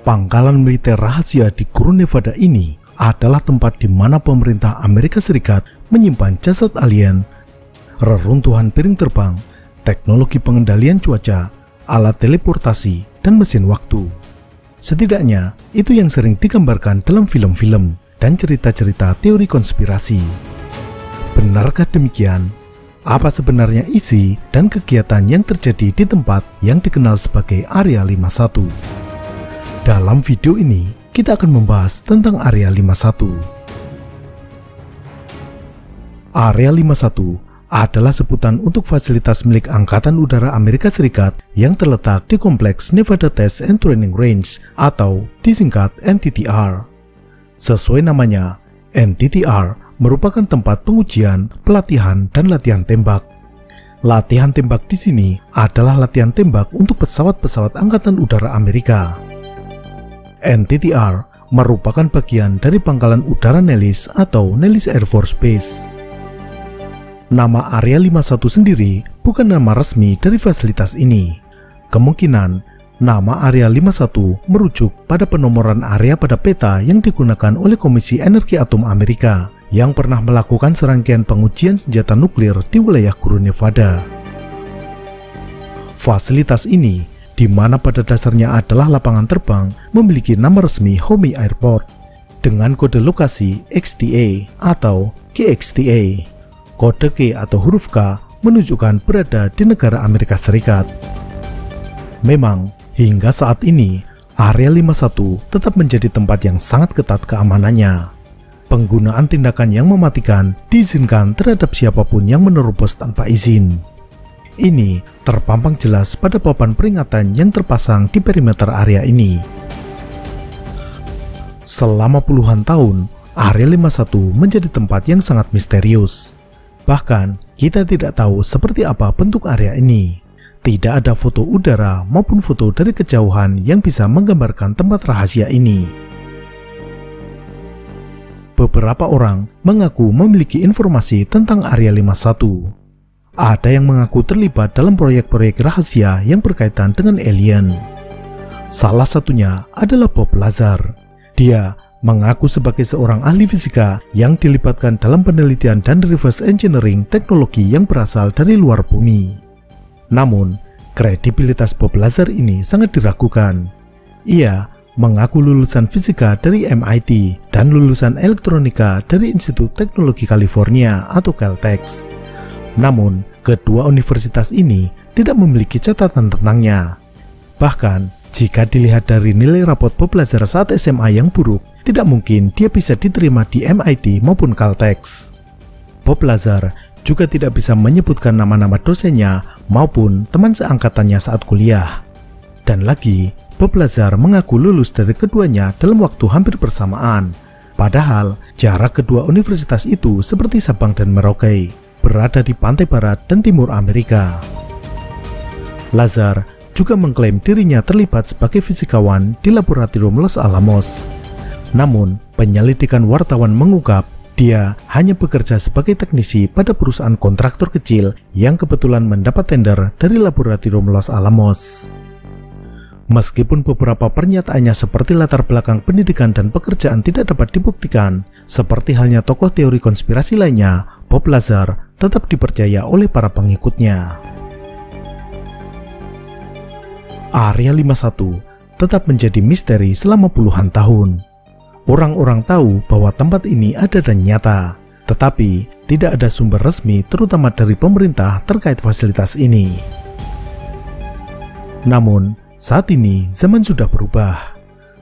Pangkalan militer rahasia di Gurun Nevada ini adalah tempat di mana pemerintah Amerika Serikat menyimpan jasad alien, reruntuhan piring terbang, teknologi pengendalian cuaca, alat teleportasi, dan mesin waktu. Setidaknya, itu yang sering digambarkan dalam film-film dan cerita-cerita teori konspirasi. Benarkah demikian? Apa sebenarnya isi dan kegiatan yang terjadi di tempat yang dikenal sebagai Area 51? Dalam video ini, kita akan membahas tentang Area 51. Area 51 adalah sebutan untuk fasilitas milik Angkatan Udara Amerika Serikat yang terletak di Kompleks Nevada Test and Training Range atau disingkat NTTR. Sesuai namanya, NTTR merupakan tempat pengujian, pelatihan, dan latihan tembak. Latihan tembak di sini adalah latihan tembak untuk pesawat-pesawat Angkatan Udara Amerika. NTTR merupakan bagian dari Pangkalan Udara Nellis atau Nellis Air Force Base. Nama Area 51 sendiri bukan nama resmi dari fasilitas ini. Kemungkinan nama Area 51 merujuk pada penomoran area pada peta yang digunakan oleh Komisi Energi Atom Amerika yang pernah melakukan serangkaian pengujian senjata nuklir di wilayah Gurun Nevada. Fasilitas ini, di mana pada dasarnya adalah lapangan terbang, memiliki nama resmi Homey Airport dengan kode lokasi XTA atau KXTA. Kode K atau huruf K menunjukkan berada di negara Amerika Serikat. Memang, hingga saat ini, Area 51 tetap menjadi tempat yang sangat ketat keamanannya. Penggunaan tindakan yang mematikan diizinkan terhadap siapapun yang menerobos tanpa izin. Ini terpampang jelas pada papan peringatan yang terpasang di perimeter area ini. Selama puluhan tahun, Area 51 menjadi tempat yang sangat misterius. Bahkan, kita tidak tahu seperti apa bentuk area ini. Tidak ada foto udara maupun foto dari kejauhan yang bisa menggambarkan tempat rahasia ini. Beberapa orang mengaku memiliki informasi tentang Area 51. Ada yang mengaku terlibat dalam proyek-proyek rahasia yang berkaitan dengan alien. Salah satunya adalah Bob Lazar. Dia mengaku sebagai seorang ahli fisika yang dilibatkan dalam penelitian dan reverse engineering teknologi yang berasal dari luar bumi. Namun, kredibilitas Bob Lazar ini sangat diragukan. Ia mengaku lulusan fisika dari MIT dan lulusan elektronika dari Institut Teknologi California atau Caltech. Namun, kedua universitas ini tidak memiliki catatan tentangnya. Bahkan, jika dilihat dari nilai rapot Bob Lazar saat SMA yang buruk, tidak mungkin dia bisa diterima di MIT maupun Caltech. Bob Lazar juga tidak bisa menyebutkan nama-nama dosennya maupun teman seangkatannya saat kuliah. Dan lagi, Bob Lazar mengaku lulus dari keduanya dalam waktu hampir bersamaan. Padahal, jarak kedua universitas itu seperti Sabang dan Merauke, berada di pantai barat dan timur Amerika. Lazar juga mengklaim dirinya terlibat sebagai fisikawan di laboratorium Los Alamos. Namun, penyelidikan wartawan mengungkap dia hanya bekerja sebagai teknisi pada perusahaan kontraktor kecil yang kebetulan mendapat tender dari laboratorium Los Alamos. Meskipun beberapa pernyataannya seperti latar belakang pendidikan dan pekerjaan tidak dapat dibuktikan, seperti halnya tokoh teori konspirasi lainnya, Bob Lazar tetap dipercaya oleh para pengikutnya. Area 51 tetap menjadi misteri selama puluhan tahun. Orang-orang tahu bahwa tempat ini ada dan nyata, tetapi tidak ada sumber resmi terutama dari pemerintah terkait fasilitas ini. Namun, saat ini zaman sudah berubah.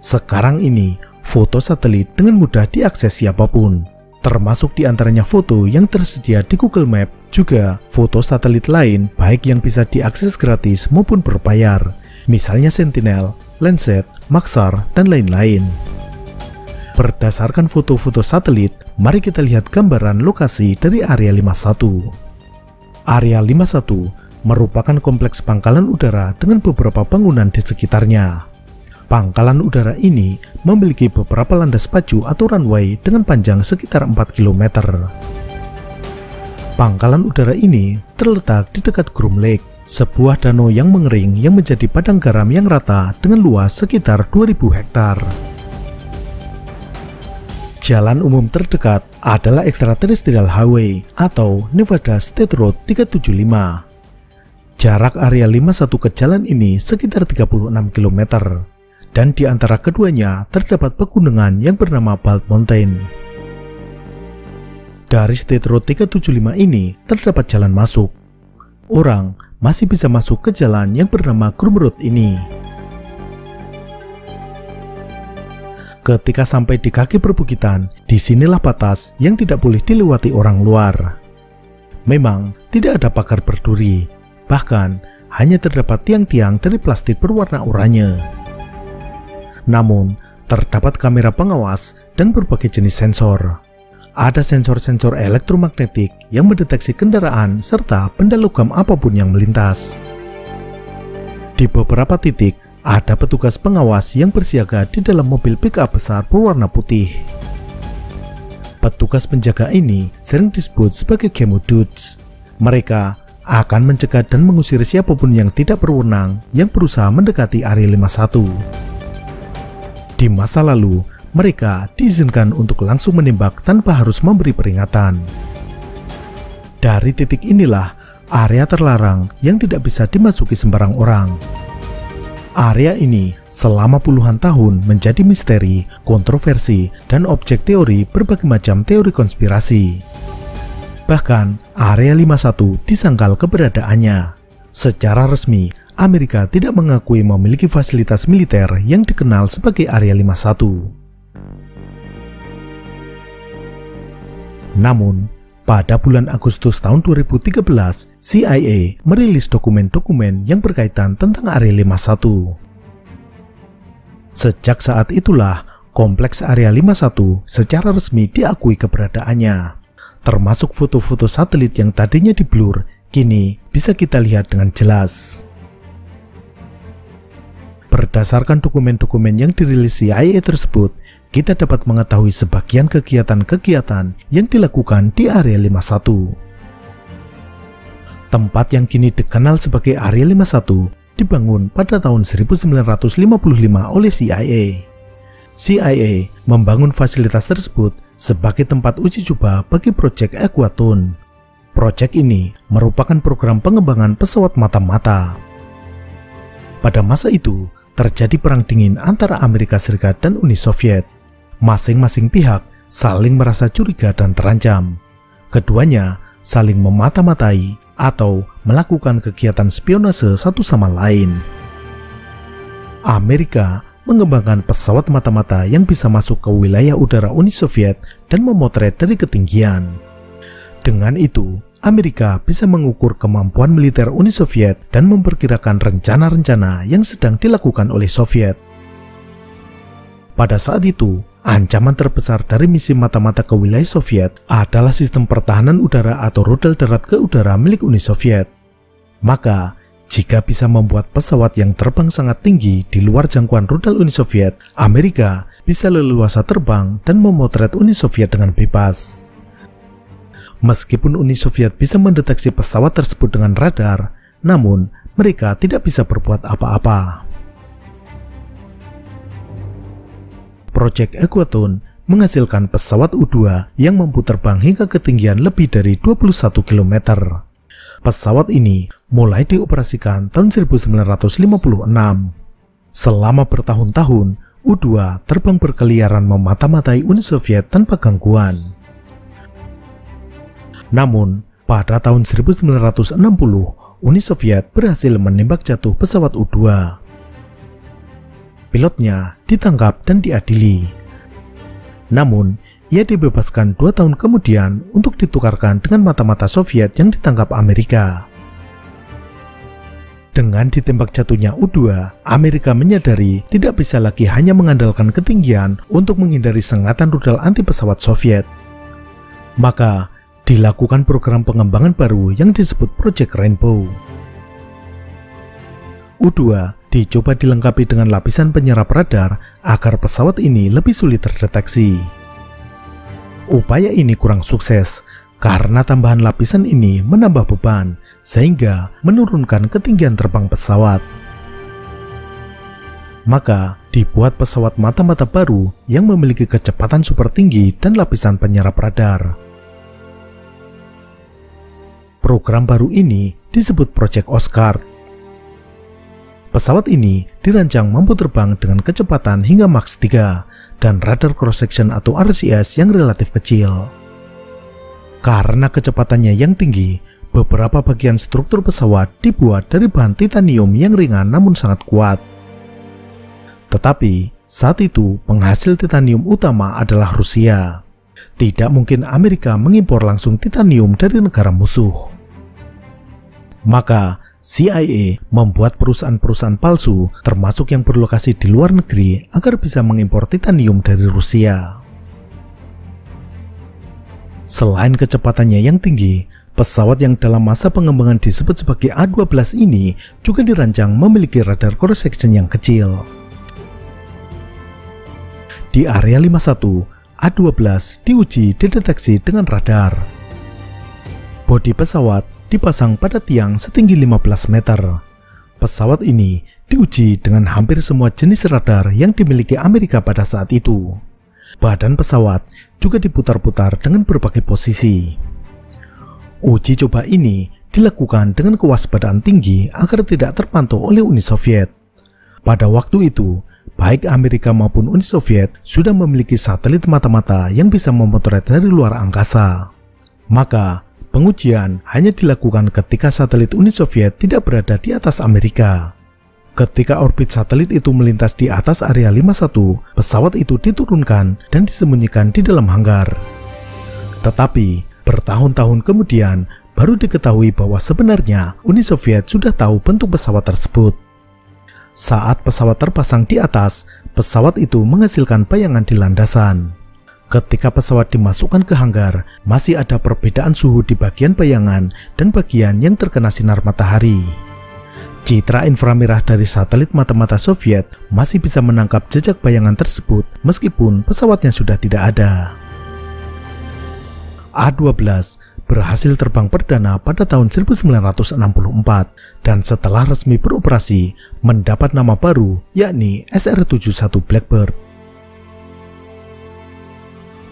Sekarang ini, foto satelit dengan mudah diakses siapapun. Termasuk di antaranya foto yang tersedia di Google Map, juga foto satelit lain baik yang bisa diakses gratis maupun berbayar, misalnya Sentinel, Landsat, Maxar, dan lain-lain. Berdasarkan foto-foto satelit, mari kita lihat gambaran lokasi dari Area 51. Area 51 merupakan kompleks pangkalan udara dengan beberapa bangunan di sekitarnya. Pangkalan udara ini memiliki beberapa landas pacu atau runway dengan panjang sekitar 4 km. Pangkalan udara ini terletak di dekat Groom Lake, sebuah danau yang mengering yang menjadi padang garam yang rata dengan luas sekitar 2000 hektar. Jalan umum terdekat adalah Extraterrestrial Highway atau Nevada State Road 375. Jarak area 51 ke jalan ini sekitar 36 km, dan di antara keduanya terdapat pegunungan yang bernama Bald Mountain. Dari State Road 375 ini terdapat jalan masuk. Orang masih bisa masuk ke jalan yang bernama Groom Road ini. Ketika sampai di kaki perbukitan, disinilah batas yang tidak boleh dilewati orang luar. Memang tidak ada pagar berduri, bahkan hanya terdapat tiang-tiang dari plastik berwarna oranye. Namun, terdapat kamera pengawas dan berbagai jenis sensor. Ada sensor-sensor elektromagnetik yang mendeteksi kendaraan serta benda logam apapun yang melintas. Di beberapa titik, ada petugas pengawas yang bersiaga di dalam mobil pick-up besar berwarna putih. Petugas penjaga ini sering disebut sebagai Camo Dudes. Mereka akan mencegat dan mengusir siapapun yang tidak berwenang yang berusaha mendekati Area 51. Di masa lalu, mereka diizinkan untuk langsung menembak tanpa harus memberi peringatan. Dari titik inilah area terlarang yang tidak bisa dimasuki sembarang orang. Area ini selama puluhan tahun menjadi misteri, kontroversi, dan objek teori berbagai macam teori konspirasi. Bahkan, Area 51 disangkal keberadaannya. Secara resmi, Amerika tidak mengakui memiliki fasilitas militer yang dikenal sebagai Area 51. Namun, pada bulan Agustus tahun 2013, CIA merilis dokumen-dokumen yang berkaitan tentang Area 51. Sejak saat itulah, kompleks Area 51 secara resmi diakui keberadaannya. Termasuk foto-foto satelit yang tadinya diblur, kini bisa kita lihat dengan jelas. Berdasarkan dokumen-dokumen yang dirilis CIA tersebut, kita dapat mengetahui sebagian kegiatan-kegiatan yang dilakukan di Area 51. Tempat yang kini dikenal sebagai Area 51 dibangun pada tahun 1955 oleh CIA. CIA membangun fasilitas tersebut sebagai tempat uji coba bagi proyek Aquatone. Proyek ini merupakan program pengembangan pesawat mata-mata. Pada masa itu, terjadi perang dingin antara Amerika Serikat dan Uni Soviet. Masing-masing pihak saling merasa curiga dan terancam. Keduanya saling memata-matai atau melakukan kegiatan spionase satu sama lain. Amerika mengembangkan pesawat mata-mata yang bisa masuk ke wilayah udara Uni Soviet dan memotret dari ketinggian. Dengan itu, Amerika bisa mengukur kemampuan militer Uni Soviet dan memperkirakan rencana-rencana yang sedang dilakukan oleh Soviet. Pada saat itu, ancaman terbesar dari misi mata-mata ke wilayah Soviet adalah sistem pertahanan udara atau rudal darat ke udara milik Uni Soviet. Maka, jika bisa membuat pesawat yang terbang sangat tinggi di luar jangkauan rudal Uni Soviet, Amerika bisa leluasa terbang dan memotret Uni Soviet dengan bebas. Meskipun Uni Soviet bisa mendeteksi pesawat tersebut dengan radar, namun mereka tidak bisa berbuat apa-apa. Proyek Aquatone menghasilkan pesawat U-2 yang mampu terbang hingga ketinggian lebih dari 21 km. Pesawat ini mulai dioperasikan tahun 1956. Selama bertahun-tahun, U-2 terbang berkeliaran memata-matai Uni Soviet tanpa gangguan. Namun, pada tahun 1960, Uni Soviet berhasil menembak jatuh pesawat U-2. Pilotnya ditangkap dan diadili. Namun, ia dibebaskan 2 tahun kemudian untuk ditukarkan dengan mata-mata Soviet yang ditangkap Amerika. Dengan ditembak jatuhnya U-2, Amerika menyadari tidak bisa lagi hanya mengandalkan ketinggian untuk menghindari sengatan rudal anti pesawat Soviet. Maka, dilakukan program pengembangan baru yang disebut Project Rainbow. U-2 dicoba dilengkapi dengan lapisan penyerap radar agar pesawat ini lebih sulit terdeteksi. Upaya ini kurang sukses karena tambahan lapisan ini menambah beban, sehingga menurunkan ketinggian terbang pesawat. Maka dibuat pesawat mata-mata baru yang memiliki kecepatan super tinggi dan lapisan penyerap radar. Program baru ini disebut Project Oscar. Pesawat ini dirancang mampu terbang dengan kecepatan hingga Mach 3 dan radar cross-section atau RCS yang relatif kecil. Karena kecepatannya yang tinggi, beberapa bagian struktur pesawat dibuat dari bahan titanium yang ringan namun sangat kuat. Tetapi, saat itu penghasil titanium utama adalah Rusia. Tidak mungkin Amerika mengimpor langsung titanium dari negara musuh. Maka, CIA membuat perusahaan-perusahaan palsu, termasuk yang berlokasi di luar negeri, agar bisa mengimpor titanium dari Rusia. Selain kecepatannya yang tinggi, pesawat yang dalam masa pengembangan disebut sebagai A-12 ini juga dirancang memiliki radar cross-section yang kecil. Di area 51, A-12 diuji dideteksi dengan radar. Bodi pesawat dipasang pada tiang setinggi 15 meter. Pesawat ini diuji dengan hampir semua jenis radar yang dimiliki Amerika pada saat itu. Badan pesawat juga diputar-putar dengan berbagai posisi. Uji coba ini dilakukan dengan kewaspadaan tinggi agar tidak terpantau oleh Uni Soviet. Pada waktu itu, baik Amerika maupun Uni Soviet sudah memiliki satelit mata-mata yang bisa memotret dari luar angkasa. Maka, pengujian hanya dilakukan ketika satelit Uni Soviet tidak berada di atas Amerika. Ketika orbit satelit itu melintas di atas area 51, pesawat itu diturunkan dan disembunyikan di dalam hanggar. Tetapi, bertahun-tahun kemudian, baru diketahui bahwa sebenarnya Uni Soviet sudah tahu bentuk pesawat tersebut. Saat pesawat terpasang di atas, pesawat itu menghasilkan bayangan di landasan. Ketika pesawat dimasukkan ke hanggar, masih ada perbedaan suhu di bagian bayangan dan bagian yang terkena sinar matahari. Citra inframerah dari satelit mata-mata Soviet masih bisa menangkap jejak bayangan tersebut meskipun pesawatnya sudah tidak ada. A-12 berhasil terbang perdana pada tahun 1964 dan setelah resmi beroperasi mendapat nama baru yakni SR-71 Blackbird.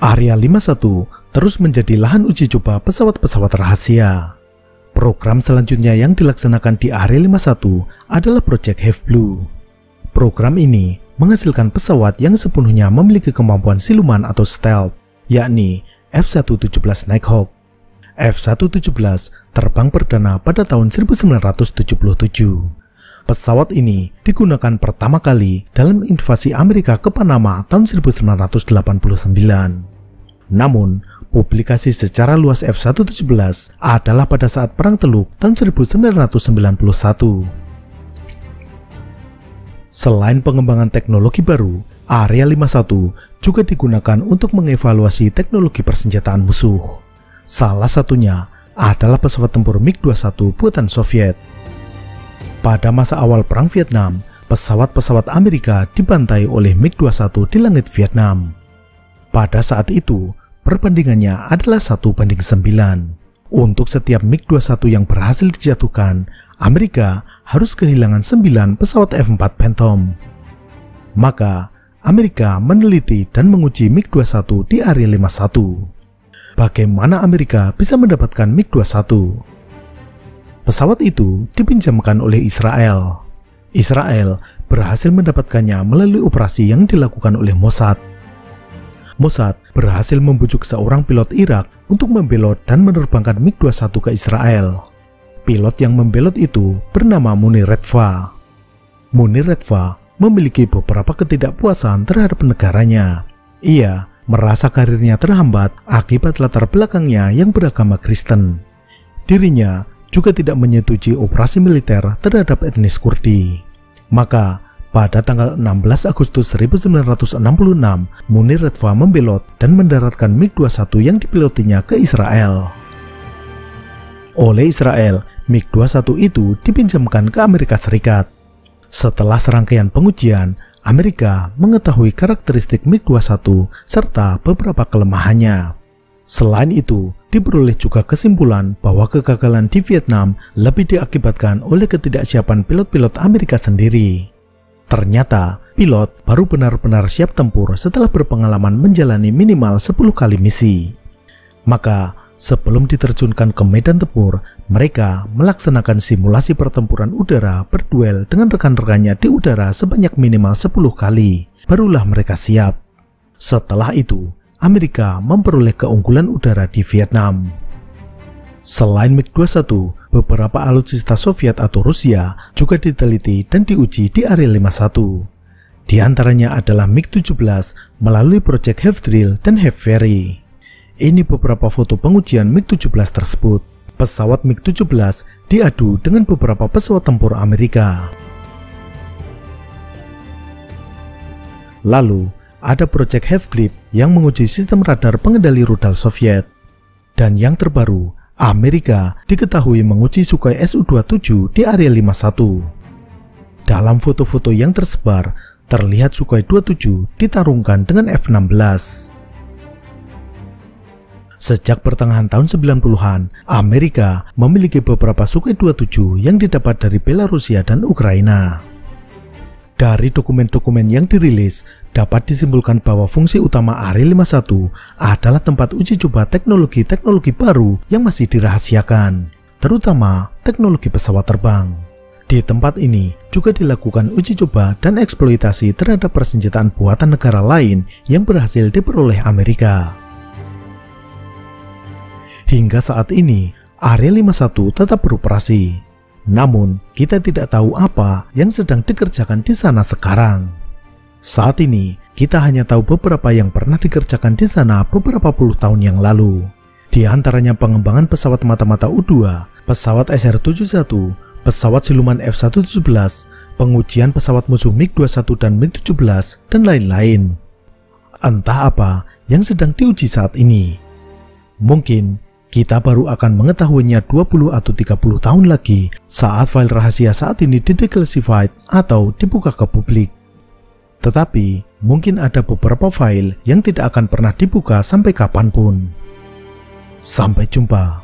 Area 51 terus menjadi lahan uji coba pesawat-pesawat rahasia. Program selanjutnya yang dilaksanakan di Area 51 adalah Project Have Blue. Program ini menghasilkan pesawat yang sepenuhnya memiliki kemampuan siluman atau stealth, yakni F-117 Nighthawk. F-117 terbang perdana pada tahun 1977. Pesawat ini digunakan pertama kali dalam invasi Amerika ke Panama tahun 1989. Namun, publikasi secara luas F-117 adalah pada saat Perang Teluk tahun 1991. Selain pengembangan teknologi baru, Area 51 juga digunakan untuk mengevaluasi teknologi persenjataan musuh. Salah satunya adalah pesawat tempur MiG-21 buatan Soviet. Pada masa awal Perang Vietnam, pesawat-pesawat Amerika dibantai oleh MiG-21 di langit Vietnam. Pada saat itu, perbandingannya adalah 1:9. Untuk setiap MiG-21 yang berhasil dijatuhkan, Amerika harus kehilangan 9 pesawat F-4 Phantom. Maka, Amerika meneliti dan menguji MiG-21 di Area 51. Bagaimana Amerika bisa mendapatkan MiG-21? Pesawat itu dipinjamkan oleh Israel. Israel berhasil mendapatkannya melalui operasi yang dilakukan oleh Mossad. Mossad berhasil membujuk seorang pilot Irak untuk membelot dan menerbangkan MiG-21 ke Israel. Pilot yang membelot itu bernama Munir Redfa. Munir Redfa memiliki beberapa ketidakpuasan terhadap negaranya. Ia merasa karirnya terhambat akibat latar belakangnya yang beragama Kristen. Dirinya juga tidak menyetujui operasi militer terhadap etnis Kurdi. Maka, pada tanggal 16 Agustus 1966, Munir Redfa membelot dan mendaratkan MiG-21 yang dipilotinya ke Israel. Oleh Israel, MiG-21 itu dipinjamkan ke Amerika Serikat. Setelah serangkaian pengujian, Amerika mengetahui karakteristik MiG-21 serta beberapa kelemahannya. Selain itu, diperoleh juga kesimpulan bahwa kegagalan di Vietnam lebih diakibatkan oleh ketidaksiapan pilot-pilot Amerika sendiri. Ternyata, pilot baru benar-benar siap tempur setelah berpengalaman menjalani minimal 10 kali misi. Maka, sebelum diterjunkan ke medan tempur, mereka melaksanakan simulasi pertempuran udara berduel dengan rekan-rekannya di udara sebanyak minimal 10 kali. Barulah mereka siap. Setelah itu, Amerika memperoleh keunggulan udara di Vietnam. Selain MiG-21, beberapa alutsista Soviet atau Rusia juga diteliti dan diuji di Area 51. Di antaranya adalah MiG-17 melalui proyek Have Drill dan Have Ferry. Ini beberapa foto pengujian MiG-17 tersebut. Pesawat MiG-17 diadu dengan beberapa pesawat tempur Amerika. Lalu, ada proyek Have Clip yang menguji sistem radar pengendali rudal Soviet. Dan yang terbaru, Amerika diketahui menguji Sukhoi Su-27 di Area 51. Dalam foto-foto yang tersebar, terlihat Sukhoi 27 ditarungkan dengan F-16. Sejak pertengahan tahun 90-an, Amerika memiliki beberapa Sukhoi 27 yang didapat dari Belarusia dan Ukraina. Dari dokumen-dokumen yang dirilis, dapat disimpulkan bahwa fungsi utama Area 51 adalah tempat uji coba teknologi-teknologi baru yang masih dirahasiakan, terutama teknologi pesawat terbang. Di tempat ini juga dilakukan uji coba dan eksploitasi terhadap persenjataan buatan negara lain yang berhasil diperoleh Amerika. Hingga saat ini, Area 51 tetap beroperasi. Namun, kita tidak tahu apa yang sedang dikerjakan di sana sekarang. Saat ini, kita hanya tahu beberapa yang pernah dikerjakan di sana beberapa puluh tahun yang lalu. Di antaranya pengembangan pesawat mata-mata U-2, pesawat SR-71, pesawat siluman F-117, pengujian pesawat musuh MiG-21 dan MiG-17, dan lain-lain. Entah apa yang sedang diuji saat ini. Mungkin kita baru akan mengetahuinya 20 atau 30 tahun lagi saat file rahasia saat ini dideclassified atau dibuka ke publik. Tetapi, mungkin ada beberapa file yang tidak akan pernah dibuka sampai kapanpun. Sampai jumpa.